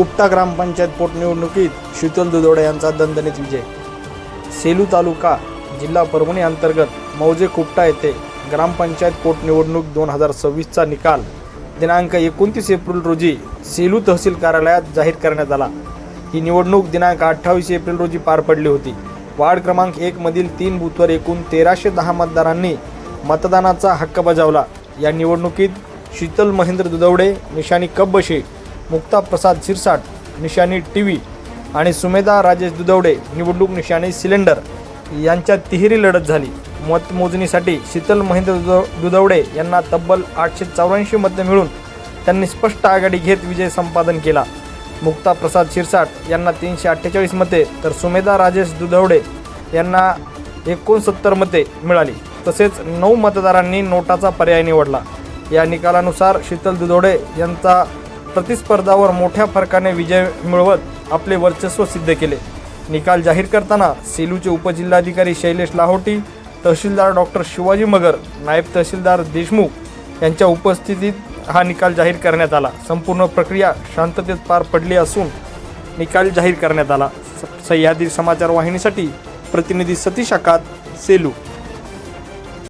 कुपटा ग्रामपंचायत पोटनिवडणुकीत शीतल दुधवडे यांचा दणदणीत विजय। सेलू तालुका जिल्हा परभणी अंतर्गत मौजे कुपटा येथे ग्रामपंचायत पोटनिवडणूक 2026चा निकाल दिनांक 29 एप्रिल रोजी सेलू तहसील कार्यालयात जाहीर करण्यात आला। ही निवडणूक दिनांक 28 एप्रिल रोजी पार पडली होती। वार्ड क्रमांक 1 मधील 3 बूथवर एकूण 1310 मतदारांनी मतदानाचा हक्क बजावला। या निवडणुकीत शीतल महेंद्र दुधवडे निशाणी कब्बशी, मुक्ता प्रसाद शिरसाट निशाणी टीव्ही आणि सुमेधा राजेश दुधवडे निवडणूक निशाणी सिलेंडर यांच्यात तिहेरी लढत झाली। मतमोजणीसाठी शीतल महेंद्र दुधवडे यांना तब्बल 884 मते मिळून त्यांनी स्पष्ट आघाडी घेत विजय संपादन केला। मुक्ता प्रसाद शिरसाट यांना 348 मते तर सुमेधा राजेश दुधवडे यांना 69 मते मिळाली। तसेच 9 मतदारांनी नोटाचा पर्याय निवडला। या निकालानुसार शीतल दुधवडे यांचा प्रतिस्पर्धावर मोठ्या फरकाने विजय मिळवत आपले वर्चस्व सिद्ध केले। निकाल जाहीर करताना सेलूचे उपजिल्हाधिकारी शैलेश लाहोटी, तहसीलदार डॉक्टर शिवाजी मगर, नायब तहसीलदार देशमुख यांच्या उपस्थितीत हा निकाल जाहीर करण्यात आला। संपूर्ण प्रक्रिया शांततेत पार पडली असून निकाल जाहीर करण्यात आला। सह्याद्री समाचार वाहिनीसाठी प्रतिनिधी सतीश आकात, सेलू।